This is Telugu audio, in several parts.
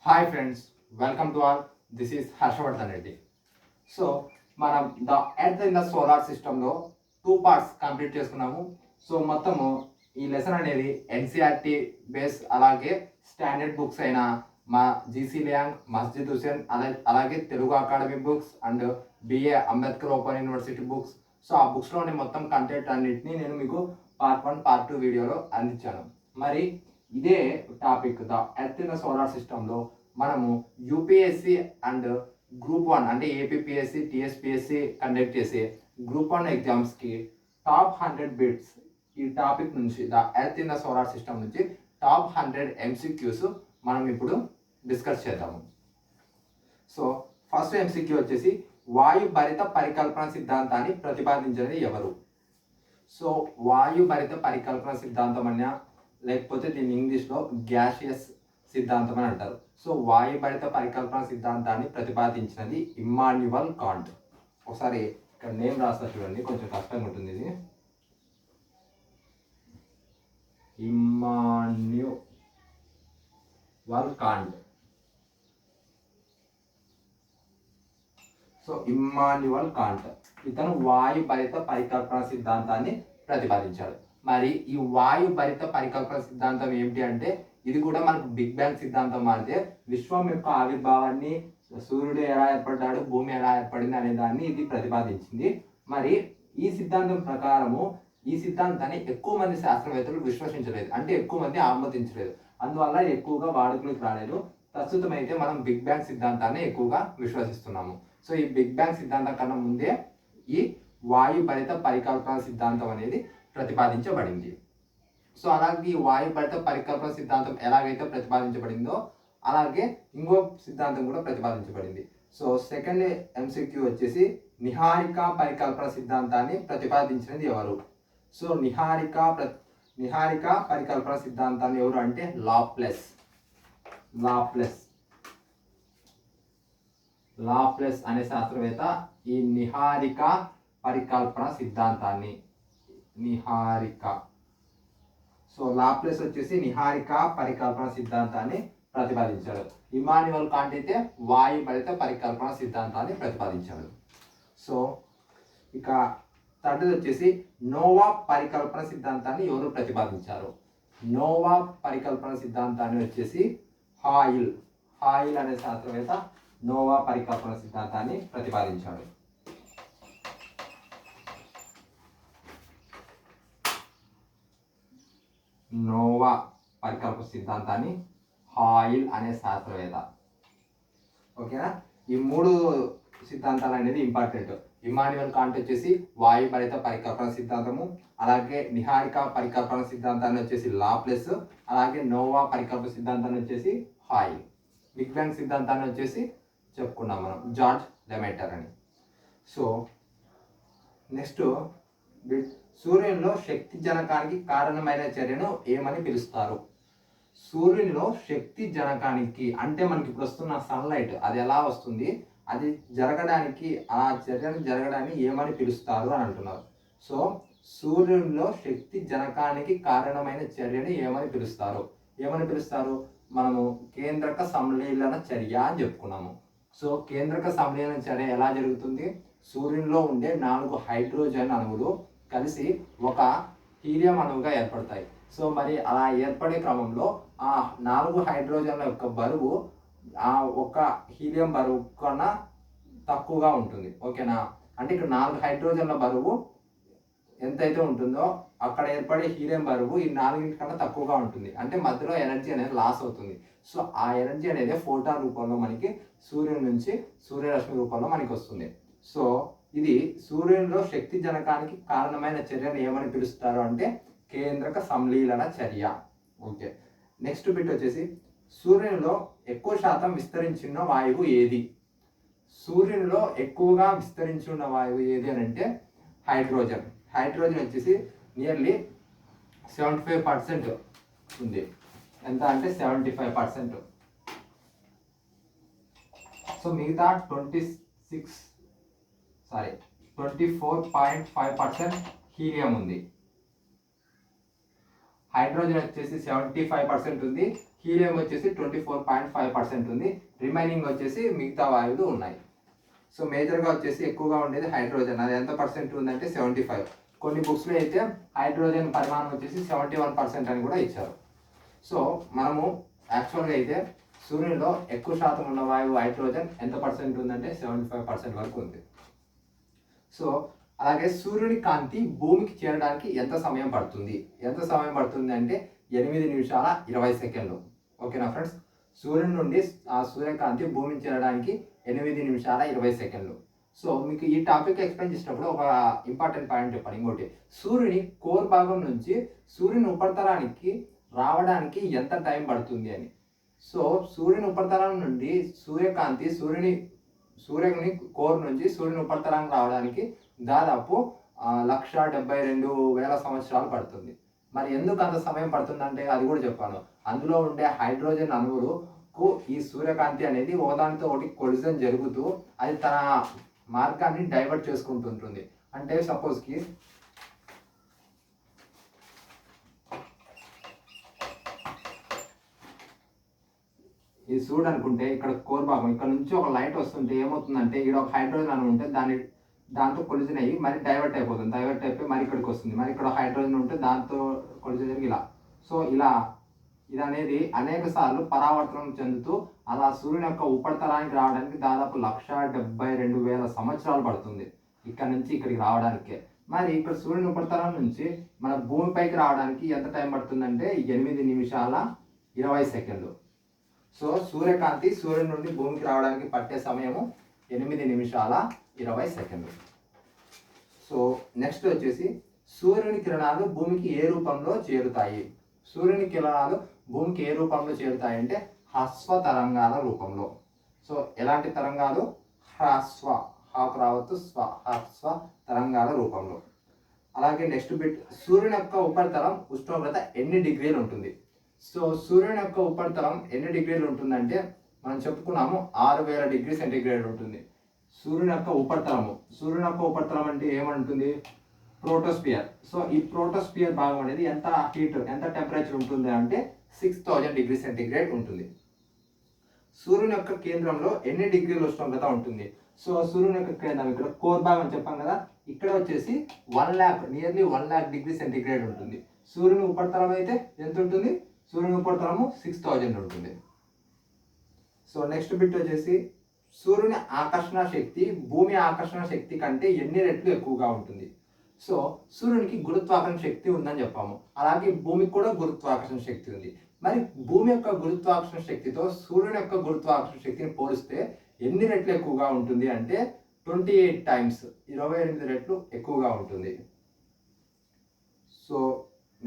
Hi friends, welcome to all. This is Harshavardhan Reddy. So మనం the earth in the solar సిస్టంలో 2 పార్ట్స్ కంప్లీట్ చేసుకున్నాము. సో మొత్తము ఈ లెసన్ అనేది ఎన్సీఆర్టీ బేస్, అలాగే స్టాండర్డ్ బుక్స్ అయిన మా జీసీ లియాంగ్, మస్జిద్ హుసేన్, అలాగే Telugu academy books and B A Ambedkar open university books. So ఆ బుక్స్లోని మొత్తం కంటెంట్ అన్నింటినీ నేను మీకు పార్ట్ 1 పార్ట్ 2 వీడియోలో అందించాను. మరి ఇదే topic the earth in the solar సిస్టంలో మనము యూపీఎస్సి అండ్ గ్రూప్ 1 అంటే ఏపీపీఎస్సి, టీఎస్పీఎస్సి కండక్ట్ చేసే గ్రూప్ 1 ఎగ్జామ్స్కి టాప్ 100 బిట్స్ ఈ టాపిక్ నుంచి the earth in the solar system నుంచి టాప్ 100 ఎంసీక్యూస్ మనం ఇప్పుడు డిస్కస్ చేద్దాము. సో ఫస్ట్ ఎంసీక్యూ వచ్చేసి వాయు భరిత పరికల్పన సిద్ధాంతాన్ని ప్రతిపాదించినది ఎవరు? సో వాయు భరిత పరికల్పన సిద్ధాంతం అన్నా, లేకపోతే దీన్ని ఇంగ్లీష్లో గ్యాషియస్ సిద్ధాంతం అని అంటారు. సో వాయుభరిత పరికల్పన సిద్ధాంతాన్ని ప్రతిపాదించినది ఇమ్మాన్యువల్ కాంట్. ఒకసారి ఇక్కడ నేమ్ రాస్తా చూడండి, కొంచెం కష్టంగా ఉంటుంది ఇది. Emmanuel can't. So Emmanuel can't ఇతను వాయుభరిత పరికల్పన సిద్ధాంతాన్ని ప్రతిపాదించాడు. మరి ఈ వాయుభరిత పరికల్పన సిద్ధాంతం ఏమిటి అంటే, ఇది కూడా మనకు బిగ్ బ్యాంగ్ సిద్ధాంతం మారితే విశ్వం యొక్క ఆవిర్భావాన్ని, సూర్యుడు ఎలా ఏర్పడ్డాడు, భూమి ఎలా ఏర్పడింది అనే దాన్ని ఇది ప్రతిపాదించింది. మరి ఈ సిద్ధాంతం ప్రకారము ఈ సిద్ధాంతాన్ని ఎక్కువ మంది శాస్త్రవేత్తలు విశ్వసించలేదు, అంటే ఎక్కువ మంది ఆమోదించలేదు. అందువల్ల ఎక్కువగా వాడుకలోకి రాలేదు. ప్రస్తుతం అయితే మనం బిగ్ బ్యాంగ్ సిద్ధాంతాన్ని ఎక్కువగా విశ్వసిస్తున్నాము. సో ఈ బిగ్ బ్యాంగ్ సిద్ధాంతం కన్నా ముందే ఈ వాయుభరిత పరికల్పన సిద్ధాంతం అనేది ప్రతిపాదించబడింది. సో అలాగే ఈ వాయుభరిత పరికల్పన సిద్ధాంతం ఎలాగైతే ప్రతిపాదించబడిందో అలాగే ఇంకో సిద్ధాంతం కూడా ప్రతిపాదించబడింది. సో సెకండ్ ఎంసీక్యూ వచ్చేసి నిహారిక పరికల్పన సిద్ధాంతాన్ని ప్రతిపాదించినది ఎవరు? సో నిహారిక పరికల్పన సిద్ధాంతాన్ని ఎవరు అంటే లాప్లస్ అనే శాస్త్రవేత్త ఈ నిహారిక పరికల్పన సిద్ధాంతాన్ని సో లాప్లస్ వచ్చేసి నిహారిక పరికల్పన సిద్ధాంతాన్ని ప్రతిపాదించాడు. ఇమాన్యువల్ కాంట్ అయితే వాయుభరిత పరికల్పన సిద్ధాంతాన్ని ప్రతిపాదించాడు. సో ఇక థర్డ్ వచ్చేసి నోవా పరికల్పన సిద్ధాంతాన్ని ఎవరు ప్రతిపాదించారు? నోవా పరికల్పన సిద్ధాంతాన్ని వచ్చేసి హాయిల్ అనే శాస్త్రవేత్త నోవా పరికల్పన సిద్ధాంతాన్ని ప్రతిపాదించాడు. నోవా పరికల్పన సిద్ధాంతాన్ని హాయిల్ అనే శాస్త్రవేత్త. ఓకేనా? ఈ 3 సిద్ధాంతాలు అనేది ఇంపార్టెంట్. ఇమాన్యువల్ కాంట్ వచ్చేసి వాయుభరిత పరికల్పన సిద్ధాంతము, అలాగే నిహారిక పరికల్పన సిద్ధాంతాన్ని వచ్చేసి లాప్లస్, అలాగే నోవా పరికల్పన సిద్ధాంతాన్ని వచ్చేసి హాయిల్. బిగ్ బ్యాంగ్ సిద్ధాంతాన్ని వచ్చేసి చెప్పుకున్నాం మనం, జార్జ్ లెమైటర్ అని. సో నెక్స్ట్ సూర్యునిలో శక్తి జనకానికి కారణమైన చర్యను ఏమని పిలుస్తారు? సూర్యునిలో శక్తి జనకానికి అంటే మనకి ఇప్పుడు వస్తున్న సన్లైట్ అది ఎలా వస్తుంది, అది జరగడానికి, ఆ చర్యను జరగడానికి ఏమని పిలుస్తారు అని అంటున్నారు. సో సూర్యునిలో శక్తి జనకానికి కారణమైన చర్యని ఏమని పిలుస్తారు? మనము కేంద్రక సంలీలన చర్య అని చెప్పుకున్నాము. సో కేంద్రక సంలీలన చర్య ఎలా జరుగుతుంది? సూర్యునిలో ఉండే 4 హైడ్రోజన్ అణువులు కలిసి ఒక హీలియం అణువుగా ఏర్పడతాయి. సో మరి అలా ఏర్పడే క్రమంలో ఆ 4 హైడ్రోజన్ల యొక్క బరువు ఆ ఒక హీలియం బరువు కన్నా తక్కువగా ఉంటుంది. ఓకేనా? అంటే ఇక్కడ 4 హైడ్రోజన్ల బరువు ఎంతైతే ఉంటుందో అక్కడ ఏర్పడే హీలియం బరువు ఈ 4 కన్నా తక్కువగా ఉంటుంది. అంటే మధ్యలో ఎనర్జీ అనేది లాస్ అవుతుంది. సో ఆ ఎనర్జీ అనేది ఫోటాన్ రూపంలో మనకి సూర్యుని నుంచి సూర్యరశ్మి రూపంలో మనకి వస్తుంది. సో ఇది సూర్యునిలో శక్తి జనకానికి కారణమైన చర్యను ఏమని పిలుస్తారు అంటే కేంద్రక సంలీలన చర్య. ఓకే, నెక్స్ట్ బిట్ వచ్చేసి సూర్యునిలో ఎక్కువ శాతం విస్తరించిన వాయువు ఏది? సూర్యునిలో ఎక్కువగా విస్తరించిన వాయువు ఏది అని అంటే హైడ్రోజన్ వచ్చేసి నియర్లీ 75% ఉంది. ఎంత అంటే 75%. సో మిగతా 24.5% హీలియం ఉంది. హైడ్రోజన్ వచ్చేసి 75% ఉంది, హీలియం వచ్చేసి 24.5% ఉంది. రిమైనింగ్ వచ్చేసి మిగతా వాయువులు ఉన్నాయి. సో మేజర్గా వచ్చేసి ఎక్కువగా ఉండేది హైడ్రోజన్. అది ఎంత పర్సెంట్ ఉందంటే 75. కొన్ని బుక్స్లో అయితే హైడ్రోజన్ పరిమాణం వచ్చేసి 71% అని కూడా ఇచ్చారు. సో మనము యాక్చువల్గా అయితే సూర్యునిలో ఎక్కువ శాతం ఉన్న వాయువు హైడ్రోజన్ ఎంత పర్సెంట్ ఉందంటే 75% వరకు ఉంది. సో అలాగే సూర్యుని కాంతి భూమికి చేరడానికి ఎంత సమయం పడుతుంది అంటే 8 నిమిషాల 20 సెకండ్లు. ఓకేనా ఫ్రెండ్స్? సూర్యుని నుండి ఆ సూర్యకాంతి భూమికి చేరడానికి 8 నిమిషాల 20 సెకండ్లు. సో మీకు ఈ టాపిక్ ఎక్స్ప్లెయిన్ చేసినప్పుడు ఒక ఇంపార్టెంట్ పాయింట్ చెప్పాను ఇంకోటి. సూర్యుని కోర్ భాగం నుంచి సూర్యుని ఉపరితలానికి రావడానికి ఎంత టైం పడుతుంది అని. సో సూర్యుని ఉపరితలం నుండి సూర్యకాంతి సూర్యుని కోర్ నుంచి సూర్యుని ఉపరితలానికి రావడానికి దాదాపు 1,72,000 సంవత్సరాలు పడుతుంది. మరి ఎందుకు అంత సమయం పడుతుందంటే అది కూడా చెప్పాను. అందులో ఉండే హైడ్రోజన్ అణువులకు ఈ సూర్యకాంతి అనేది ఒకదానితో ఒకటి కొలిజన్ జరుగుతూ అది తన మార్గాన్ని డైవర్ట్ చేసుకుంటుంటుంది. అంటే సపోజ్కి ఇది సూర్యుడు అనుకుంటే ఇక్కడ కోర్ భాగం ఇక్కడ నుంచి ఒక లైట్ వస్తుంటే ఏమవుతుందంటే ఇక్కడ ఒక హైడ్రోజన్ అణువు ఉంటే దాంతో కొలిజన్ అయ్యి మరి డైవర్ట్ అయిపోయి మరి ఇక్కడికి వస్తుంది. మరి ఇక్కడ హైడ్రోజన్ ఉంటే దాంతో కొలిజన్ జరిగి ఇలా. సో ఇది అనేది అనేక సార్లు పరావర్తనం చెందుతూ అలా సూర్యుని యొక్క ఉపరితలానికి రావడానికి దాదాపు 1,72,000 సంవత్సరాలు పడుతుంది ఇక్కడ నుంచి ఇక్కడికి రావడానికి. మరి ఇక్కడ సూర్యుని ఉపరితలం నుంచి మన భూమిపైకి రావడానికి ఎంత టైం పడుతుందంటే 8 నిమిషాల 20 సెకండ్లు. సో సూర్యకాంతి సూర్యుని నుండి భూమికి రావడానికి పట్టే సమయము 8 నిమిషాల 20 సెకండ్లు. సో నెక్స్ట్ వచ్చేసి సూర్యుని కిరణాలు భూమికి ఏ రూపంలో చేరుతాయి? సూర్యుని కిరణాలు భూమికి ఏ రూపంలో చేరుతాయంటే హ్రస్వ తరంగాల రూపంలో. సో ఎలాంటి తరంగాలు? హ్రస్వ తరంగాల రూపంలో. అలాగే నెక్స్ట్ బిట్, సూర్యుని యొక్క ఉపరితలం ఉష్ణోగ్రత ఎన్ని డిగ్రీలు ఉంటుంది? సో సూర్యుని యొక్క ఉపరితలం ఎన్ని డిగ్రీలు ఉంటుందంటే మనం చెప్పుకున్నాము 6,000 డిగ్రీ సెంటీగ్రేడ్ ఉంటుంది సూర్యుని యొక్క ఉపరితలం అంటే ఏమంటుంది? ప్రోటోస్పియర్. సో ఈ ప్రోటోస్పియర్ భాగం అనేది ఎంత టెంపరేచర్ ఉంటుంది అంటే 6,000 డిగ్రీ సెంటీగ్రేడ్ ఉంటుంది. సూర్యుని యొక్క కేంద్రంలో ఎన్ని డిగ్రీల ఉష్ణోగ్రత ఉంటుంది? సో సూర్యుని యొక్క కేంద్రం ఇక్కడ కోర్ భాగం చెప్పాం కదా, ఇక్కడ వచ్చేసి 1,00,000 డిగ్రీ సెంటీగ్రేడ్ ఉంటుంది. సూర్యుని ఉపరితలం అయితే ఎంత ఉంటుంది? సూర్యుని ఉపరితలము 6,000 ఉంటుంది. సో నెక్స్ట్ బిట్ వచ్చేసి సూర్యుని ఆకర్షణ శక్తి భూమి ఆకర్షణ శక్తి కంటే ఎన్ని రెట్లు ఎక్కువగా ఉంటుంది? సో సూర్యునికి గురుత్వాకర్షణ శక్తి ఉందని చెప్పాము, అలాగే భూమికి కూడా గురుత్వాకర్షణ శక్తి ఉంది. మరి భూమి యొక్క గురుత్వాకర్షణ శక్తితో సూర్యుని యొక్క గురుత్వాకర్షణ శక్తిని పోలిస్తే ఎన్ని రెట్లు ఎక్కువగా ఉంటుంది అంటే 28 టైమ్స్ 28 రెట్లు ఎక్కువగా ఉంటుంది. సో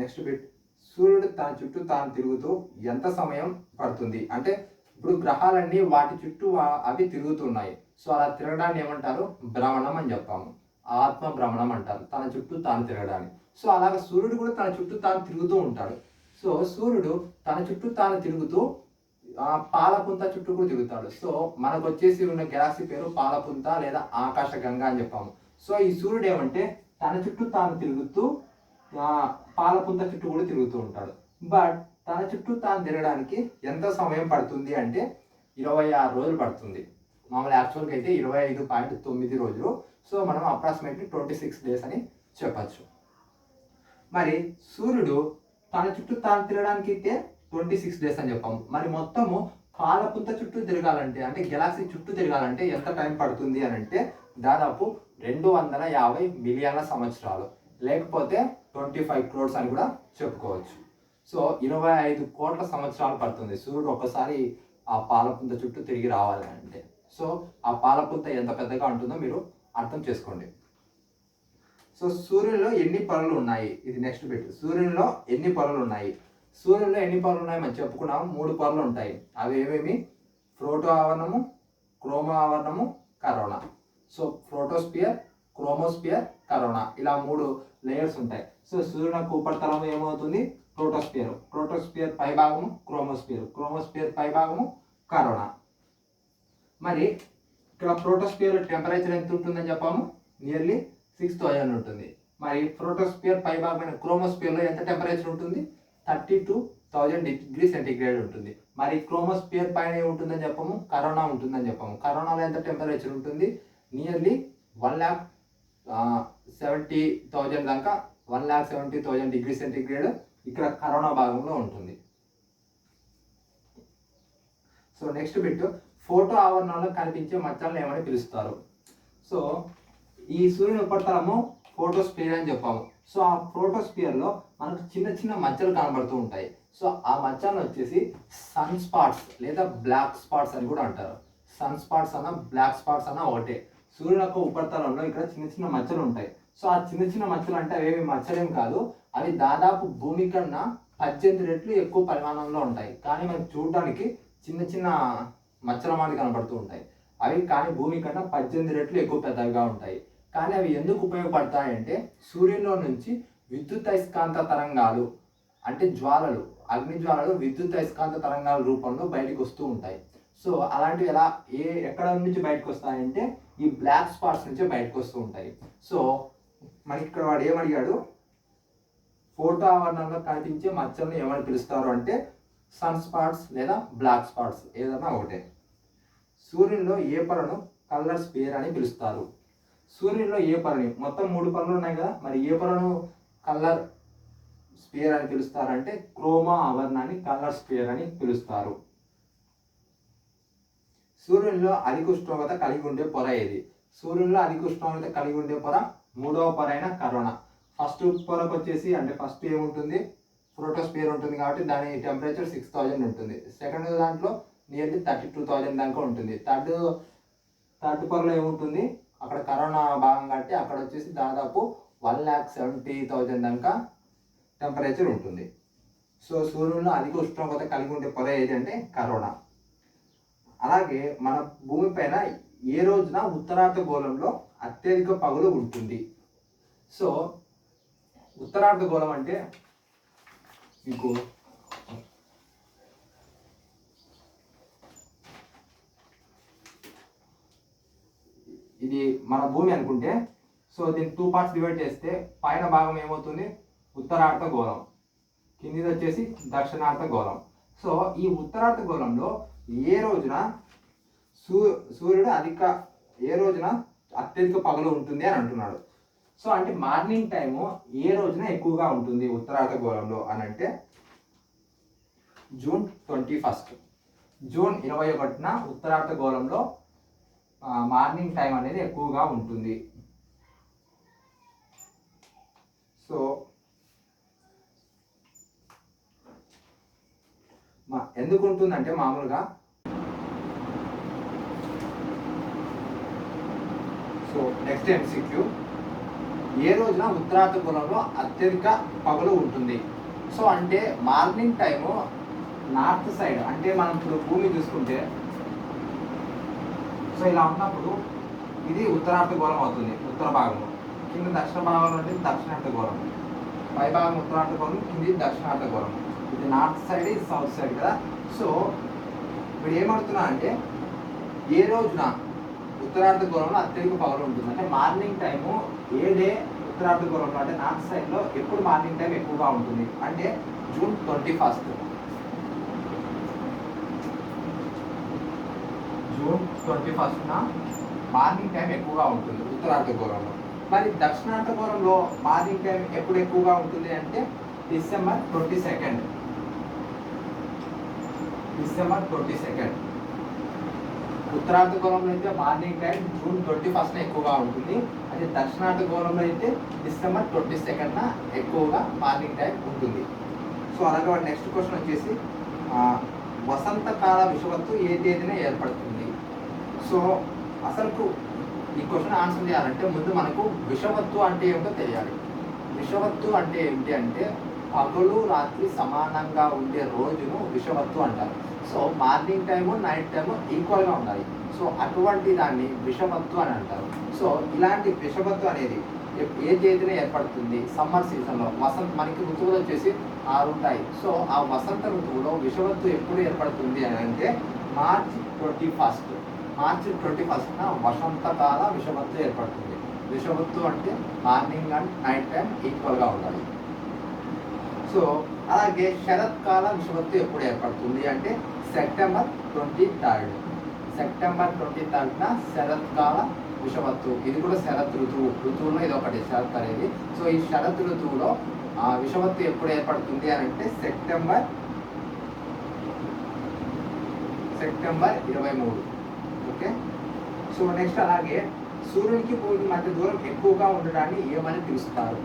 నెక్స్ట్ బిట్, సూర్యుడు తన చుట్టూ తాను తిరుగుతూ ఎంత సమయం పడుతుంది? అంటే ఇప్పుడు గ్రహాలన్నీ వాటి చుట్టూ అవి తిరుగుతున్నాయి. సో అలా తిరగడాన్ని ఏమంటారు? భ్రమణం అని చెప్పాము. ఆత్మ భ్రమణం అంటారు తన చుట్టూ తాను తిరగడాన్ని. సో అలాగే సూర్యుడు కూడా తన చుట్టూ తాను తిరుగుతూ ఉంటాడు. సో సూర్యుడు తన చుట్టూ తాను తిరుగుతూ పాలపుంత చుట్టూ కూడా తిరుగుతాడు. సో మనకు వచ్చేసి ఉన్న గెలాక్సీ పేరు పాలపుంత లేదా ఆకాశగంగా అని చెప్పాము. సో ఈ సూర్యుడు ఏమంటే తన చుట్టూ తాను తిరుగుతూ పాలపుంత చుట్టూ కూడా తిరుగుతూ ఉంటాడు. బట్ తన చుట్టూ తాను తిరగడానికి ఎంత సమయం పడుతుంది అంటే 26 రోజులు పడుతుంది. మామూలు యాక్చువల్గా అయితే 25.9 రోజులు. సో మనం అప్రాక్సిమేట్లీ 26 డేస్ అని చెప్పచ్చు. మరి సూర్యుడు తన చుట్టూ తాను తిరగడానికి అయితే 26 డేస్ అని చెప్పాము. మరి మొత్తము పాలపుంత చుట్టూ తిరగాలంటే అంటే గెలాక్సీ చుట్టూ తిరగాలంటే ఎంత టైం పడుతుంది అని అంటే దాదాపు 250 మిలియన్ల సంవత్సరాలు, లేకపోతే 25 crores అని కూడా చెప్పుకోవచ్చు. సో 25 కోట్ల సంవత్సరాలు పడుతుంది సూర్యుడు ఒక్కసారి ఆ పాలపుంత చుట్టూ తిరిగి రావాలి అంటే. సో ఆ పాలపుంత ఎంత పెద్దగా ఉంటుందో మీరు అర్థం చేసుకోండి. సో సూర్యునిలో ఎన్ని పొరలు ఉన్నాయి? ఇది నెక్స్ట్ బిట్. సూర్యునిలో ఎన్ని పొరలు ఉన్నాయి? సూర్యునిలో ఎన్ని పొరలు ఉన్నాయి మనం చెప్పుకున్నాము. 3 పొరలు ఉంటాయి. అవి ఏమేమి? Proto ఆవరణము, క్రోమో ఆవరణము, corona. So ప్రోటోస్పియర్, chromosphere, corona ఇలా 3 లేయర్స్ ఉంటాయి. సో సూర్యుని యొక్క ఉపరితలం ఏమవుతుంది? ప్రోటోస్పియర్ పై భాగము క్రోమోస్పియర్ పై భాగము కరోనా. మరి ఇక్కడ ప్రోటోస్పియర్ టెంపరేచర్ ఎంత ఉంటుందని చెప్పాము? నియర్లీ 6,000 ఉంటుంది. మరి ప్రోటోస్పియర్ పై భాగమైన క్రోమోస్పియర్లో ఎంత టెంపరేచర్ ఉంటుంది? 32,000 డిగ్రీ సెంటీగ్రేడ్ ఉంటుంది. మరి క్రోమోస్పియర్ పైన ఏముంటుందని చెప్పము, కరోనా ఉంటుందని చెప్పము. కరోనాలో ఎంత టెంపరేచర్ ఉంటుంది, నియర్లీ 1,70,000 దాకా 1,70,000 డిగ్రీ సెంటీగ్రేడ్ ఇక్కడ కరోనా భాగంలో ఉంటుంది. సో నెక్స్ట్ బిట్, ఫోటో ఆవరణలో కనిపించే మచ్చలను ఏమని పిలుస్తారు? సో ఈ సూర్యుని ఉపరితలము ఫోటోస్పియర్ అని చెప్పాము. సో ఆ ఫోటోస్పియర్లో మనకు చిన్న చిన్న మచ్చలు కనబడుతూ ఉంటాయి. సో ఆ మచ్చలను వచ్చేసి సన్ స్పాట్స్ లేదా బ్లాక్ స్పాట్స్ అని కూడా అంటారు. సన్ స్పాట్స్ అన్న బ్లాక్ స్పాట్స్ అన్న ఒకటే. సూర్యుని యొక్క ఉపరితలంలో ఇక్కడ చిన్న చిన్న మచ్చలు ఉంటాయి. సో ఆ చిన్న చిన్న మచ్చలు అంటే అవేమి మచ్చలేం కాదు, అవి దాదాపు భూమి కన్నా 18 రెట్లు ఎక్కువ పరిమాణంలో ఉంటాయి. కానీ మనకు చూడడానికి చిన్న చిన్న మచ్చల మాదిరి కనబడుతూ ఉంటాయి. అవి కానీ భూమి కన్నా 18 రెట్లు ఎక్కువ పెద్దగా ఉంటాయి. కానీ అవి ఎందుకు ఉపయోగపడతాయంటే సూర్యునిలో నుంచి విద్యుత్ అయస్కాంత తరంగాలు అంటే జ్వాలలు, అగ్ని జ్వాలలు విద్యుత్ అయస్కాంత తరంగాల రూపంలో బయటకు వస్తూ ఉంటాయి. సో అలాంటివి ఎక్కడ నుంచి బయటకు వస్తాయంటే ఈ బ్లాక్ స్పాట్స్ నుంచే బయటకు వస్తూ ఉంటాయి. సో మనకి ఇక్కడ వాడు ఏమడిగాడు, ఫోటో ఆవరణంలో కనిపించే మచ్చలను ఏమని పిలుస్తారు అంటే సన్ స్పాట్స్ లేదా బ్లాక్ స్పాట్స్ ఏదైనా ఒకటే. సూర్యునిలో ఏ పొరను కలర్ స్పియర్ అని పిలుస్తారు? సూర్యునిలో ఏ పొరని, మొత్తం 3 పొరలు ఉన్నాయి కదా, మరి ఏ పొరను కలర్ స్పియర్ అని పిలుస్తారంటే క్రోమా ఆవరణాన్ని కలర్ స్పియర్ అని పిలుస్తారు. సూర్యునిలో అధిక ఉష్ణోగ్రత కలిగి ఉండే పొర ఏది? సూర్యునిలో అధిక ఉష్ణోగ్రత కలిగి ఉండే పొర 3వ పొర అయిన కరోనా. ఫస్ట్ పొరకు వచ్చేసి అంటే ఫస్ట్ ఏముంటుంది, ఫోటోస్పియర్ ఉంటుంది కాబట్టి దాని టెంపరేచర్ 6,000 ఉంటుంది. సెకండ్ దాంట్లో నియర్లీ 32,000 దాకా ఉంటుంది. థర్డ్ పొరలో ఏముంటుంది, అక్కడ కరోనా భాగం కాబట్టి అక్కడ వచ్చేసి దాదాపు 1,70,000 దాకా టెంపరేచర్ ఉంటుంది. సో సూర్యునిలో అధిక ఉష్ణోగ్రత కలిగి ఉండే పొర ఏది అంటే కరోనా. అలాగే మన భూమిపైన ఏ రోజున ఉత్తరార్ధగోళంలో అత్యధిక పగులు ఉంటుంది? సో ఉత్తరార్ధగోళం అంటే మీకు ఇది మన భూమి అనుకుంటే, సో దీన్ని 2 పార్ట్స్ డివైడ్ చేస్తే పైన భాగం ఏమవుతుంది ఉత్తరార్ధగోళం, కిందిది వచ్చేసి దక్షిణార్ధగోళం. సో ఈ ఉత్తరార్ధగోళంలో ఏ రోజున సూర్యుడు ఏ రోజున అత్యధిక పగలు ఉంటుంది అని అంటున్నాడు. సో అంటే మార్నింగ్ టైము ఏ రోజున ఎక్కువగా ఉంటుంది ఉత్తరార్ధగోళంలో అని అంటే జూన్ 21. జూన్ 21న ఉత్తరార్ధగోళంలో మార్నింగ్ టైం అనేది ఎక్కువగా ఉంటుంది. సో ఎందుకు ఉంటుందంటే మామూలుగా సో నెక్స్ట్ MCQ, ఏ రోజున ఉత్తరార్ధగోళంలో అత్యధిక పగలు ఉంటుంది? సో అంటే మార్నింగ్ టైము నార్త్ సైడ్ అంటే మనం ఇప్పుడు భూమి చూసుకుంటే సో ఇలా ఉన్నప్పుడు ఇది ఉత్తరార్ధగోళం అవుతుంది, ఉత్తర భాగము. కింద దక్షిణ భాగంలో ఉంటుంది దక్షిణార్ధగోళం, పై భాగం ఉత్తరార్ధగోళం, కింది దక్షిణార్ధగోళం. ఇది నార్త్ సైడ్, ఇది సౌత్ సైడ్ కదా. సో ఇప్పుడు ఏమవుతున్నా అంటే ఏ రోజున ఉత్తరార్ధగోళంలో అత్యధిక పవర్ ఉంటుంది అంటే మార్నింగ్ టైము ఏ డే ఉత్తరార్ధగోళంలో అంటే నార్త్ సైడ్లో ఎప్పుడు మార్నింగ్ టైం ఎక్కువగా ఉంటుంది అంటే జూన్ 21. జూన్ 21న మార్నింగ్ టైం ఎక్కువగా ఉంటుంది ఉత్తరార్ధగోళంలో. మరి దక్షిణార్ధగోళంలో మార్నింగ్ టైం ఎప్పుడు ఎక్కువగా ఉంటుంది అంటే డిసెంబర్ 22. ఉత్తరార్ధగోళంలో అయితే మార్నింగ్ టైం జూన్ 21న ఎక్కువగా ఉంటుంది. అదే దక్షిణార్ధగోళంలో అయితే డిసెంబర్ 22న ఎక్కువగా మార్నింగ్ టైం ఉంటుంది. సో అలాగే నెక్స్ట్ క్వశ్చన్ వచ్చేసి వసంతకాల విషవత్తు ఏ తేదీన ఏర్పడుతుంది? సో అసలు ఈ క్వశ్చన్ ఆన్సర్ చేయాలంటే ముందు మనకు విషవత్తు అంటే ఏమిటో తెలియాలి. విషవత్తు అంటే ఏమిటి అంటే పగలు రాత్రి సమానంగా ఉండే రోజును విషవత్తు అంటారు. So morning time night time ఈక్వల్గా ఉండాలి. సో అటువంటి దాన్ని విషవత్తు అని అంటారు. సో ఇలాంటి విషవత్తు అనేది ఏ తేదీన ఏర్పడుతుంది? సమ్మర్ సీజన్లో. మనకి ఋతువులు వచ్చేసి 6 ఉంటాయి. సో ఆ వసంత ఋతువులో విషవత్తు ఎప్పుడు ఏర్పడుతుంది అని అంటే మార్చి 21న వసంతకాల విషవత్తు ఏర్పడుతుంది. విషవత్తు అంటే మార్నింగ్ అండ్ నైట్ టైం ఈక్వల్గా ఉండాలి. సో అలాగే శరత్కాల విషువత్తు ఎప్పుడు ఏర్పడుతుంది అంటే సెప్టెంబర్ 23rd. September 23rd శరత్కాల విషువత్తు. ఇది కూడా శరత్ ఋతువులో ఇది ఒకటి శరత్ అనేది. సో ఈ శరత్ ఋతువులో విషువత్తు ఎప్పుడు ఏర్పడుతుంది అని అంటే సెప్టెంబర్ 23. ఓకే. సో నెక్స్ట్ అలాగే సూర్యునికి భూమికి మధ్య దూరం ఎక్కువగా ఉండడాన్ని ఏమని పిలుస్తారు?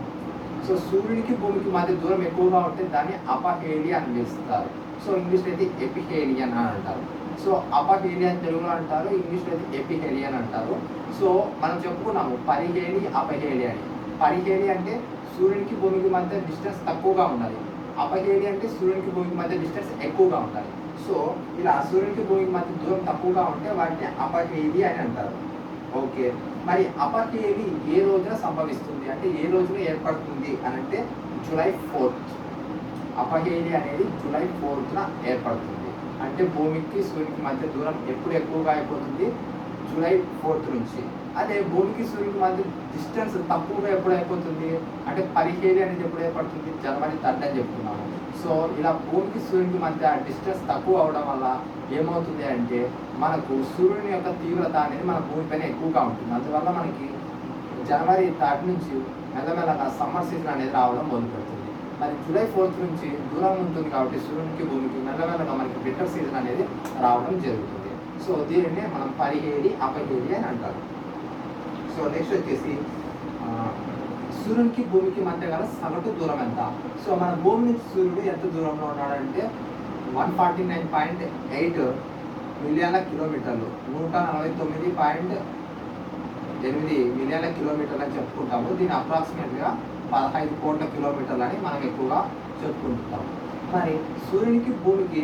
సో సూర్యునికి భూమికి మధ్య దూరం ఎక్కువగా ఉంటే దాన్ని అపహేలి అని పిలుస్తారు. సో ఇంగ్లీష్లో అయితే ఎపిహేలియన్ అని అంటారు. సో అపహేలియన్ తెలుగులో అంటారు, ఇంగ్లీష్లో అయితే ఎపిహేలియన్ అంటారు. సో మనం చెప్పుకున్నాము పరిహేలి అపహేలి అని. పరిహేలి అంటే సూర్యునికి భూమికి మధ్య డిస్టెన్స్ తక్కువగా ఉండాలి, అపహేలి అంటే సూర్యునికి భూమికి మధ్య డిస్టెన్స్ ఎక్కువగా ఉండాలి. సో ఇలా సూర్యునికి భూమికి మధ్య దూరం తక్కువగా ఉంటే వాటిని అపహేలి అని అంటారు. ఓకే. మరి అపహేలి ఏ రోజున సంభవిస్తుంది అంటే ఏ రోజున ఏర్పడుతుంది అని అంటే జూలై 4th. అపహేలి అనేది జూలై 4th ఏర్పడుతుంది. అంటే భూమికి సూర్యునికి మధ్య దూరం ఎప్పుడు ఎక్కువగా అయిపోతుంది? జూలై 4th నుంచి. అదే భూమికి సూర్యునికి మధ్య డిస్టెన్స్ తక్కువగా ఎప్పుడు అయిపోతుంది అంటే పరిహేలి అనేది ఎప్పుడు ఏర్పడుతుంది? జనవరి 3rd అని చెప్తున్నాము. సో ఇలా భూమికి సూర్యునికి మధ్య డిస్టెన్స్ తక్కువ అవడం వల్ల ఏమవుతుంది అంటే మనకు సూర్యుని యొక్క తీవ్రత అనేది మన భూమిపైన ఎక్కువగా ఉంటుంది. అందువల్ల మనకి జనవరి 3rd నుంచి మెల్లమెల్లగా సమ్మర్ సీజన్ అనేది రావడం మొదలుపెడుతుంది. మరి జూలై 4th నుంచి దూరం ఉంటుంది కాబట్టి సూర్యునికి భూమికి మెల్లమెల్లగా మనకి వింటర్ సీజన్ అనేది రావడం జరుగుతుంది. సో దీనినే మనం పరిహేలి అపహేలి అని అంటారు. సో నెక్స్ట్ వచ్చేసి సూర్యునికి భూమికి మధ్య గల సగటు దూరం ఎంత? సో మన భూమి నుంచి సూర్యుడు ఎంత దూరంలో ఉన్నాడంటే 149.8 మిలియన్ల కిలోమీటర్లు, 149.8 మిలియన్ల కిలోమీటర్లు అని చెప్పుకుంటాము. దీని అప్రాక్సిమేట్గా 15 కోట్ల కిలోమీటర్లు అని మనం ఎక్కువగా చెప్పుకుంటాము. మరి సూర్యునికి భూమికి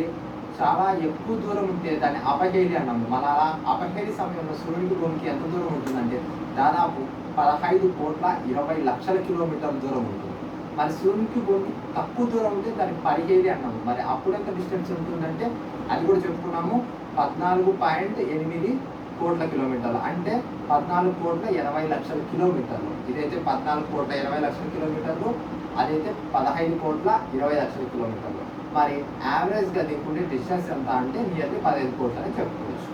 చాలా ఎక్కువ దూరం ఉంటే దాన్ని అపహేలి అన్నాము. మన అలా అపహేలి సమయంలో సూర్యునికి భూమికి ఎంత దూరం ఉంటుందంటే దాదాపు 15,20,00,000 కిలోమీటర్ల దూరం ఉంటుంది. మరి సూర్యునికి భూమికి తక్కువ దూరం ఉంటే దాన్ని పరిహేలి అన్నాము. మరి అప్పుడు ఎంత డిస్టెన్స్ ఉంటుందంటే అది కూడా చెప్పుకున్నాము 14.8 కోట్ల కిలోమీటర్లు అంటే 14,80,00,000 కిలోమీటర్లు. ఇదైతే 14,80,00,000 కిలోమీటర్లు, అదైతే 15,20,00,000 కిలోమీటర్లు. మరి యావరేజ్గా దీనికి డిస్టెన్స్ ఎంత అంటే నియర్లీ 15 కోట్లు అని చెప్పుకోవచ్చు.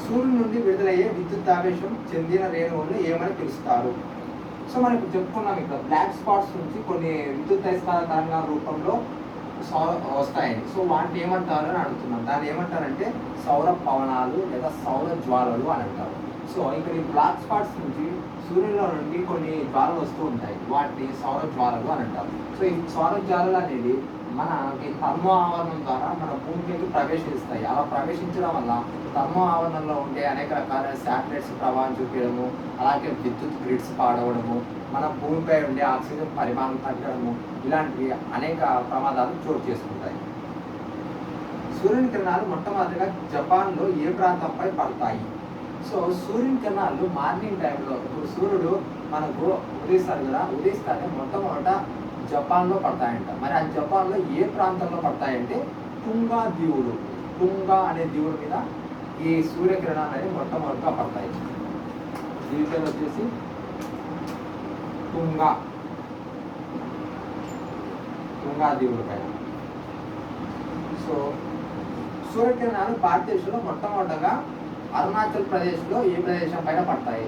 సూర్యుడి నుండి విడుదలయ్యే విద్యుదావేశం చెందిన రేణువులను ఏమని పిలుస్తారు? సో మనం ఇప్పుడు చెప్పుకున్నాం ఇక్కడ బ్లాక్ స్పాట్స్ నుంచి కొన్ని విద్యుదయస్కార తరంగాల రూపంలో వస్తాయని. సో వాటిని ఏమంటారు అని అడుగుతున్నాం. దాన్ని ఏమంటారంటే సౌర పవనాలు లేదా సౌర జ్వాలలు అని అంటారు. సో ఇక్కడ ఈ బ్లాక్ స్పాట్స్ నుంచి సూర్యులో నుండి కొన్ని జ్వాలలు వస్తూ ఉంటాయి, వాటిని సౌర జ్వాలలు అని అంటారు. సో ఈ సౌర జ్వాలలు అనేది మనకి థర్మో ఆవరణం ద్వారా మన భూమికి ప్రవేశిస్తాయి. అలా ప్రవేశించడం వల్ల థర్మో ఆవరణంలో ఉండే అనేక రకాలైన శాటిలైట్స్ ప్రభావం చూపించడము, అలాగే విద్యుత్ గ్రిడ్స్ పాడవడము, మన భూమిపై ఉండే ఆక్సిజన్ పరిమాణం తగ్గడము, ఇలాంటివి అనేక ప్రమాదాలు చోటు చేసుకుంటాయి. సూర్యుని కిరణాలు మొట్టమొదటిగా జపాన్లో ఏ ప్రాంతంపై పడతాయి? సో సూర్యుని కిరణాలు మార్నింగ్ టైంలో ఇప్పుడు సూర్యుడు మనకు ఉదయిస్తాడు కదా, ఉదయిస్తానే మొట్టమొదట జపాన్లో పడతాయంట. మరి ఆ జపాన్లో ఏ ప్రాంతంలో పడతాయంటే టుంగా దీవులు, టుంగా అనే దీవుల మీద ఈ సూర్యకిరణాలు అనేవి మొట్టమొదటిగా పడతాయి. దీని పేరు వచ్చేసి టుంగా దీవుల పైన. సో సూర్యకిరణాలు భారతదేశంలో మొట్టమొదటగా అరుణాచల్ ప్రదేశ్లో ఏ ప్రదేశం పైన పడతాయి?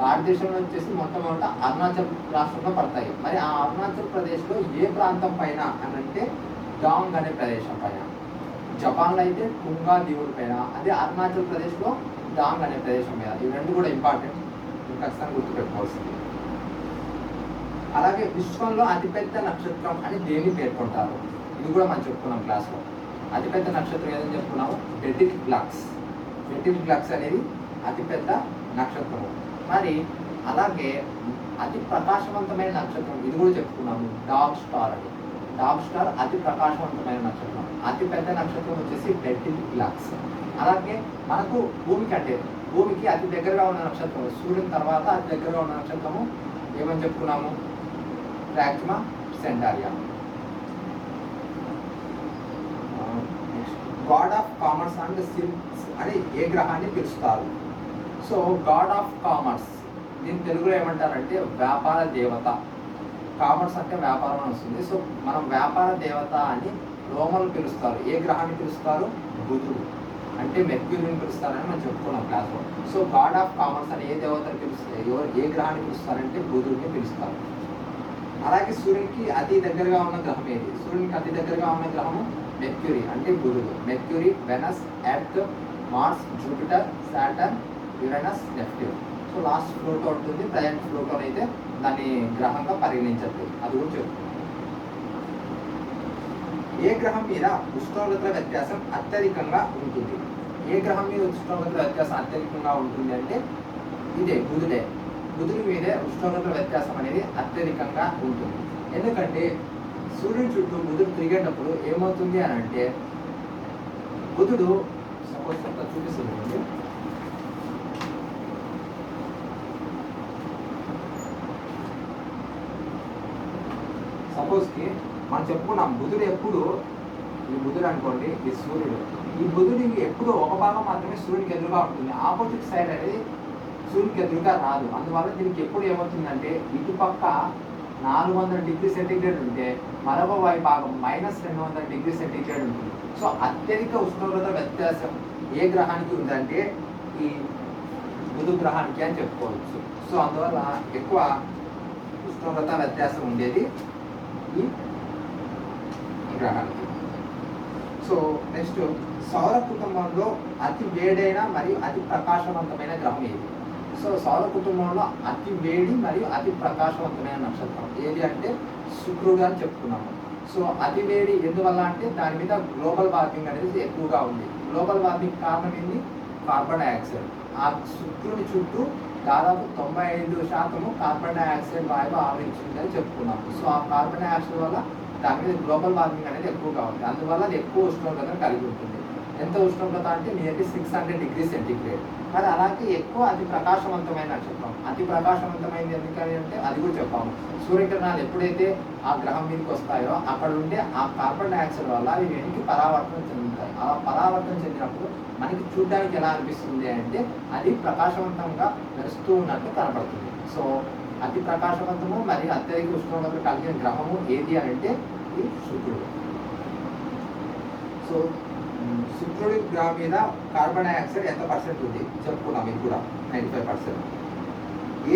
భారతదేశంలో వచ్చేసి మొట్టమొదట అరుణాచల్ రాష్ట్రంలో పడతాయి. మరి ఆ అరుణాచల్ ప్రదేశ్లో ఏ ప్రాంతం పైన అని అంటే డాంగ్ అనే ప్రదేశం పైన. జపాన్లో అయితే టుంగా దీవుల పైన, అదే అరుణాచల్ ప్రదేశ్లో డాంగ్ అనే ప్రదేశం మీద. ఇవి రెండు కూడా ఇంపార్టెంట్, ఖచ్చితంగా గుర్తుపెట్టుకోవాల్సింది. అలాగే విశ్వంలో అతిపెద్ద నక్షత్రం అని దేన్ని పేర్కొంటారు? ఇది కూడా మనం చెప్పుకున్నాం క్లాస్లో. అతిపెద్ద నక్షత్రం ఏదని చెప్పుకున్నాము? బెటిల్ గ్లాక్స్ అనేది అతిపెద్ద నక్షత్రము. మరి అలాగే అతి ప్రకాశవంతమైన నక్షత్రం ఇది కూడా చెప్పుకున్నాము, డాగ్ స్టార్ అని. డాగ్ స్టార్ అతి ప్రకాశవంతమైన నక్షత్రం. అతి పెద్ద నక్షత్రం వచ్చేసి బెటిల్ గ్లాక్స్. అలాగే మనకు భూమికి అతి దగ్గరగా ఉన్న నక్షత్రం, సూర్యుని తర్వాత అతి దగ్గరగా ఉన్న నక్షత్రము ఏమని చెప్పుకున్నాము? Proxima Centauri. God of commerce and silks అని ఏ గ్రహాన్ని పిలుస్తారు? సో గాడ్ ఆఫ్ కామర్స్ దీని తెలుగులో ఏమంటారంటే వ్యాపార దేవత. కామర్స్ అంటే వ్యాపారం అని వస్తుంది. సో మనం వ్యాపార దేవత అని రోమన్లు పిలుస్తారు. ఏ గ్రహాన్ని పిలుస్తారు? బుధుడు. అంటే మెర్క్యూరీని పిలుస్తారని మనం చెప్పుకున్నాం క్లాస్లో. సో గాడ్ ఆఫ్ కామర్స్ అని ఏ దేవతని పిలుస్తారు, ఏ గ్రహాన్ని పిలుస్తారంటే బుధుడిని పిలుస్తారు. అలాగే సూర్యునికి అతి దగ్గరగా ఉన్న గ్రహం ఏది? సూర్యునికి అతి దగ్గరగా ఉన్న గ్రహము మెర్క్యూరీ అంటే బుధుడు. Mercury, Venus, Earth, Mars, Jupiter, Saturn, Uranus, Neptune. So last Pluto ఉంటుంది. ప్రజెంట్ ప్లూటో అయితే దాన్ని గ్రహంగా పరిగణించద్దు, అది కూడా చెప్తున్నాం. ఏ గ్రహం మీద ఉష్ణోగ్రతల వ్యత్యాసం అత్యధికంగా ఉంటుంది? ఏ గ్రహం మీద ఉష్ణోగ్రతల వ్యత్యాసం అత్యధికంగా ఉంటుంది అంటే ఇదే బుధుడే. బుధుడి మీదే ఉష్ణోగ్రతల వ్యత్యాసం అనేది అత్యధికంగా ఉంటుంది. ఎందుకంటే సూర్యుడి చుట్టూ బుధుడు తిరిగేటప్పుడు ఏమవుతుంది అని అంటే బుధుడు సపోజ్ చూపిస్తుంది. సపోజ్కి మనం చెప్పుకున్నాం బుధుడు ఎప్పుడు, ఈ బుధుడు అనుకోండి, ఈ సూర్యుడు, ఈ బుధుడికి ఎప్పుడు ఒక భాగం మాత్రమే సూర్యుడికి ఎదురుగా ఉంటుంది. ఆపోజిట్ సైడ్ అనేది సూర్యుడికి ఎదురుగా రాదు. అందువల్ల దీనికి ఎప్పుడు ఏమవుతుందంటే ఇటుపక్క 400 డిగ్రీ సెంటీగ్రేడ్ ఉంటే మరొక భాగం -200 డిగ్రీ సెంటీగ్రేడ్ ఉంటుంది. సో అత్యధిక ఉష్ణోగ్రత వ్యత్యాసం ఏ గ్రహానికి ఉందంటే ఈ బుధ గ్రహానికి అని చెప్పుకోవచ్చు. సో అందువల్ల ఎక్కువ ఉష్ణోగ్రత వ్యత్యాసం ఉండేది ఈ గ్రహానికి. సో నెక్స్ట్, సౌర కుటుంబంలో అతి వేడైన మరియు అతి ప్రకాశవంతమైన గ్రహం ఏది? సో సౌర కుటుంబంలో అతి వేడి మరియు అతి ప్రకాశవంతమైన నక్షత్రం ఏది అంటే శుక్రుడు అని చెప్పుకున్నాము. సో అతి వేడి ఎందువల్ల అంటే దాని మీద గ్లోబల్ వార్మింగ్ అనేది ఎక్కువగా ఉంది. గ్లోబల్ వార్మింగ్ కారణం ఏంటి? Carbon dioxide. ఆ శుక్రుని చుట్టూ దాదాపు 95% కార్బన్ డైఆక్సైడ్ వాయువు ఆవరించిందని చెప్పుకున్నాము. సో ఆ కార్బన్ డైఆక్సైడ్ వల్ల దాని మీద గ్లోబల్ వార్మింగ్ అనేది ఎక్కువగా ఉంది. అందువల్ల అది ఎక్కువ ఉష్ణోగ్రతను కలిగి ఉంటుంది. ఎంత ఉష్ణోగ్రత అంటే నియర్లీ 600 డిగ్రీ సెంటీగ్రేడ్. మరి అలాగే ఎక్కువ అతి ప్రకాశవంతమైన నక్షత్రం. అతి ప్రకాశవంతమైనది ఎందుకని అంటే అది కూడా చెప్పాము. సూర్యకిరణాలు ఎప్పుడైతే ఆ గ్రహం మీదకి వస్తాయో అక్కడ ఉండే ఆ కార్బన్ డైఆక్సైడ్ వల్ల అవి వెనక్కి పరావర్తనం చెందుతాయి. అలా పరావర్తనం చెందినప్పుడు మనకి చూడడానికి ఎలా అనిపిస్తుంది అంటే అది ప్రకాశవంతంగా మెరుస్తూ ఉన్నట్టు కనపడుతుంది. సో అతి ప్రకాశవంతము మరియు అత్యధిక ఉష్ణోగ్రత కలిగిన గ్రహము ఏది అని అంటే ఈ శుక్రుడు. సో శుక్రుడి గ్రహం మీద కార్బన్ డైఆక్సైడ్ ఎంత పర్సెంట్ ఉంది చెప్పుకున్నాం. ఇది కూడా 95%.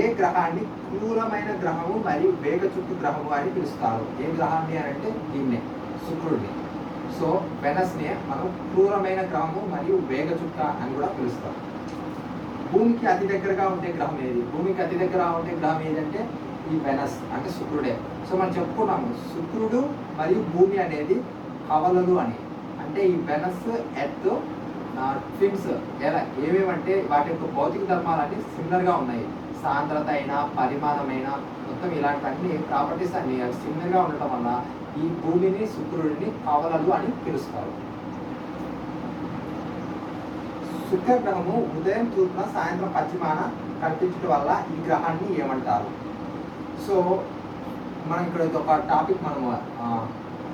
ఏ గ్రహాన్ని క్రూరమైన గ్రహము మరియు వేగచుట్టు గ్రహము అని పిలుస్తారు? ఏ గ్రహాన్ని అని అంటే దీన్నే శుక్రుడిని. సో వెనస్ని మనం క్రూరమైన గ్రహము మరియు వేగచుట్ట అని కూడా పిలుస్తాం. భూమికి అతి దగ్గరగా ఉండే గ్రహం ఏది? భూమికి అతి దగ్గరగా ఉండే గ్రహం ఏదంటే ఈ వెనస్ అంటే శుక్రుడే. సో మనం చెప్పుకున్నాము శుక్రుడు మరియు భూమి అనేది కవలలు అని. అంటే ఈ వెనస్, ఎర్త్, ట్విన్స్ ఎలా ఏమేమంటే వాటి యొక్క భౌతిక ధర్మాలన్నీ సిమిలర్గా ఉన్నాయి. సాంద్రత అయినా పరిమాణమైన మొత్తం ఇలాంటివన్నీ ప్రాపర్టీస్ అన్ని సిమిలర్గా ఉండటం వల్ల ఈ భూమిని శుక్రుడిని కవలలు అని పిలుస్తారు. శుక్రగ్రహము ఉదయం తూర్పున సాయంత్రం పశ్చిమాన కనిపించడం వల్ల ఈ గ్రహాన్ని ఏమంటారు? సో మనం ఇక్కడ ఒక టాపిక్ మనము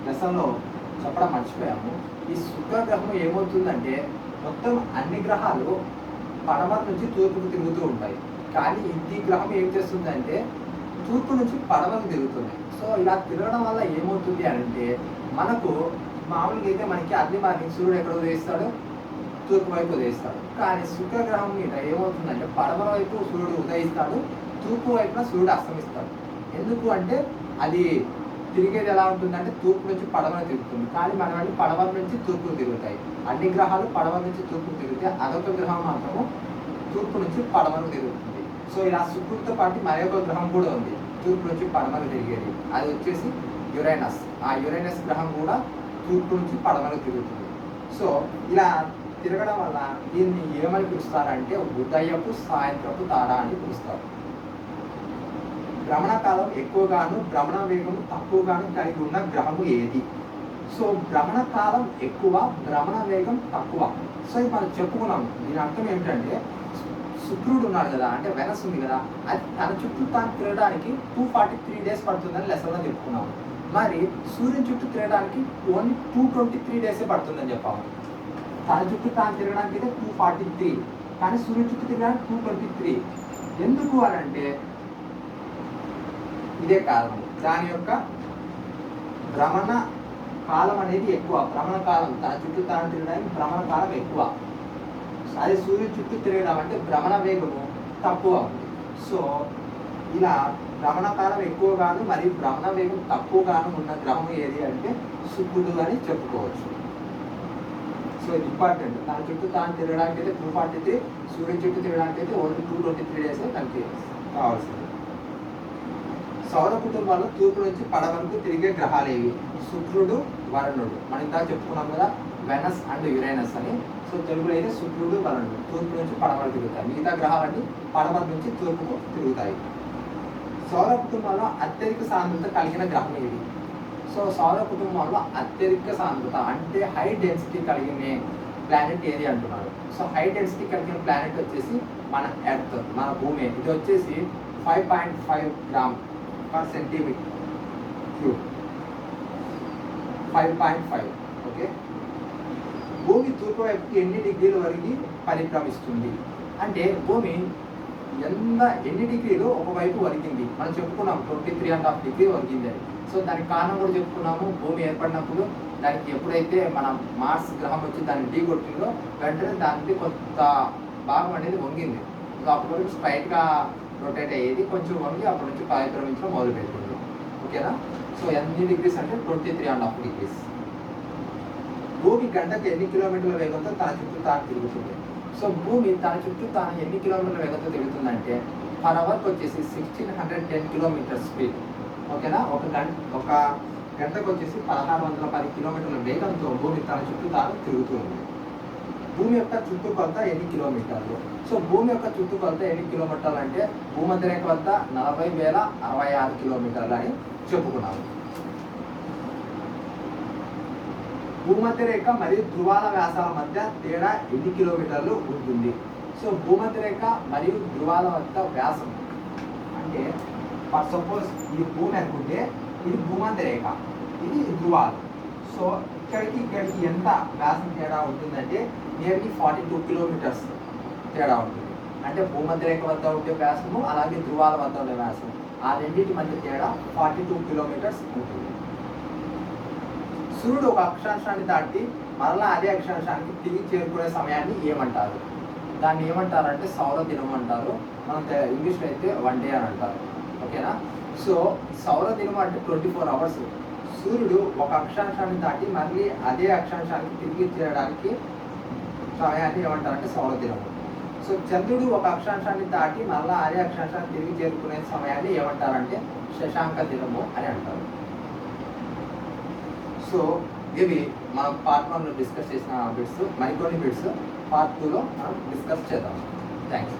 లెసన్లో చెప్పడం మర్చిపోయాము. ఈ శుక్రగ్రహం ఏమవుతుందంటే మొత్తం అన్ని గ్రహాలు పడమర నుంచి తూర్పుకు తిరుగుతూ ఉంటాయి. కానీ ఈ గ్రహం ఏం చేస్తుందంటే తూర్పు నుంచి పడమరకు తిరుగుతుంది. సో ఇలా తిరగడం వల్ల ఏమవుతుంది అంటే మనకు మామూలుగా అయితే మనకి అగ్ని మార్నింగ్ సూర్యుడు ఎక్కడ ఉదయిస్తాడు? తూర్పు వైపు ఉదయిస్తాడు. కానీ శుక్రగ్రహం మీద ఏమవుతుందంటే పడమర వైపు సూర్యుడు ఉదయిస్తాడు, తూర్పు వైపున సూర్యుడు అస్తమిస్తాడు. ఎందుకు అంటే అది తిరిగేది ఎలా ఉంటుందంటే తూర్పు నుంచి పడమర తిరుగుతుంది. కానీ మనవన్నీ పడమర నుంచి తూర్పుకు తిరుగుతాయి. అన్ని గ్రహాలు పడమర నుంచి తూర్పుకు తిరిగితే అదొక గ్రహం మాత్రము తూర్పు నుంచి పడమరకు తిరుగుతుంది. సో ఇలా శుక్రుడితో పాటు మరొక గ్రహం కూడా ఉంది తూర్పు నుంచి పడమర తిరిగేది. అది వచ్చేసి యురేనస్. ఆ యురేనస్ గ్రహం కూడా తూర్పు నుంచి పడమరకు తిరుగుతుంది. సో ఇలా తిరగడం వల్ల దీన్ని ఏమని పిలుస్తారంటే ఉదయపు సాయంత్రపు తార అని పిలుస్తారు. భ్రమణ కాలం ఎక్కువగాను భ్రమణ వేగం తక్కువగాను కలిగి ఉన్న గ్రహము ఏది? సో భ్రమణ కాలం ఎక్కువ, భ్రమణ వేగం తక్కువ. సో ఇది మనం చెప్పుకున్నాము. దీని అర్థం ఏమిటంటే శుక్రుడు ఉన్నాడు కదా, అంటే వెనస్ ఉంది కదా, అది తన చుట్టూ తాను తిరగడానికి 243 డేస్ పడుతుందని లెసన్లో చెప్పుకున్నాము. మరి సూర్యుని చుట్టూ తిరగడానికి ఓన్లీ 223 డేసే పడుతుందని చెప్పాము. తన చుట్టూ తాను తిరగడానికి అయితే 243, కానీ సూర్యుని చుట్టూ తిరగడానికి 223. ఎందుకు అని అంటే ఇదే కారణం. దాని యొక్క భ్రమణ కాలం అనేది ఎక్కువ. భ్రమణ కాలం తన చుట్టూ తాను తిరగడానికి భ్రమణ కాలం ఎక్కువ. అదే సూర్యుడి చుట్టూ తిరగడం అంటే భ్రమణ వేగము తక్కువ ఉంది. సో ఇలా భ్రమణ కాలం ఎక్కువగాను మరియు భ్రమణ వేగం తక్కువగాను ఉన్న గ్రహం ఏది అంటే శుక్రుడు అని చెప్పుకోవచ్చు. సో ఇది ఇంపార్టెంట్. తన చుట్టూ తాను తిరగడానికి అయితే 243, సూర్యుడి చుట్టూ తిరగడానికి అయితే ఓన్లీ 223 డేస్ తనకి కావాల్సింది. సౌర కుటుంబాల్లో తూర్పు నుంచి పడవరకు తిరిగే గ్రహాలు ఏవి? శుక్రుడు, వరుణుడు. మనం ఇందాక చెప్పుకున్నాం కదా, వెనస్ అండ్ యురేనస్ అని. సో తెలుగులో అయితే శుక్రుడు, వరుణుడు తూర్పు నుంచి పడవలు తిరుగుతాయి. మిగతా గ్రహాలన్నీ పడవల నుంచి తూర్పుకు తిరుగుతాయి. సౌర కుటుంబంలో అత్యధిక సాంద్రత కలిగిన గ్రహం ఏది? సో సౌర కుటుంబంలో అత్యధిక సాంద్రత అంటే హై డెన్సిటీ కలిగిన ప్లానెట్ ఏది అంటున్నారు. సో హై డెన్సిటీ కలిగిన ప్లానెట్ వచ్చేసి మన ఎర్త్, మన భూమి. ఇది వచ్చేసి 5.5 gram per centimetre cube. 5.5. Okay. భూమి తూర్పు వైపుకి ఎన్ని డిగ్రీల వరకు పరిభ్రమిస్తుంది అంటే భూమి ఎన్ని డిగ్రీలు ఒకవైపు వరికింది. మనం చెప్పుకున్నాం 23.5 డిగ్రీ వరికింది అని. సో దానికి కారణం కూడా చెప్పుకున్నాము. భూమి ఏర్పడినప్పుడు దానికి ఎప్పుడైతే మనం మార్స్ గ్రహం వచ్చి దాన్ని ఢీ కొట్టిందో వెంటనే దానికి కొంత భాగం అనేది వంగింది. సో అప్పటి వరకు స్ట్రైట్గా రొటేట్ అయ్యేది, కొంచెం వంగి అప్పటి నుంచి పరిభ్రమించడం మొదలు పెడుతుంది. ఓకేనా. సో ఎన్ని డిగ్రీస్ అంటే 23.5 డిగ్రీస్. భూమి గంటకు ఎన్ని కిలోమీటర్ల వేగంతో తన చుట్టూ తాను తిరుగుతుంది? సో భూమి తన చుట్టూ తాను ఎన్ని కిలోమీటర్ల వేగంతో తిరుగుతుందంటే పర్ అవర్కి వచ్చేసి 1610 కిలోమీటర్ స్పీడ్. ఓకేనా. ఒక గంటకు వచ్చేసి 1610 కిలోమీటర్ల వేగంతో భూమి తన చుట్టూ తాను తిరుగుతుంది. భూమి యొక్క చుట్టుకొలత ఎన్ని కిలోమీటర్లు? సో భూమి యొక్క చుట్టుకొలత ఎన్ని కిలోమీటర్లు అంటే భూమధ్యరేఖ వద్ద 40,066 కిలోమీటర్లు అని చెప్పుకున్నాము. భూమధ్యరేఖ మరియు ధృవాల వ్యాసాల మధ్య తేడా ఎన్ని కిలోమీటర్లు ఉంటుంది? సో భూమధ్యరేఖ మరియు ధృవాల వద్ద వ్యాసం అంటే ఫర్ సపోజ్ ఇది భూమి అనుకుంటే ఇది భూమధ్యరేఖ, ఇది ధృవాలు. సో ఇక్కడికి ఎంత వ్యాసం తేడా ఉంటుందంటే నియర్లీ 42 కిలోమీటర్స్ తేడా ఉంటుంది. అంటే భూమధ్యరేఖ వద్ద ఉండే వ్యాసము అలాగే ధృవాల వద్ద ఉండే వ్యాసం ఆ రెండింటి మధ్య తేడా 42 కిలోమీటర్స్ ఉంటుంది. సూర్యుడు ఒక అక్షాంశాన్ని దాటి మరలా అదే అక్షాంశానికి తిరిగి చేరుకునే సమయాన్ని ఏమంటారు? దాన్ని ఏమంటారంటే సౌర దినం అంటారు. మనం ఇంగ్లీష్లో అయితే 1 డే అని అంటారు. ఓకేనా. సో సౌర దినం అంటే 24 అవర్స్. సూర్యుడు ఒక అక్షాంశాన్ని దాటి మళ్ళీ అదే అక్షాంశానికి తిరిగి చేరడానికి సమయాన్ని ఏమంటారంటే సౌర దినం. సో చంద్రుడు ఒక అక్షాంశాన్ని దాటి మళ్ళీ అదే అక్షాంశాన్ని తిరిగి చేరుకునే సమయాన్ని ఏమంటారంటే శశాంక దినము అని అంటారు. సో ఇవి మనం పార్ట్ 1లో డిస్కస్ చేసిన బిట్స్. మరికొన్ని బిట్స్ పార్ట్ 2లో మనం డిస్కస్ చేద్దాం. థ్యాంక్స్.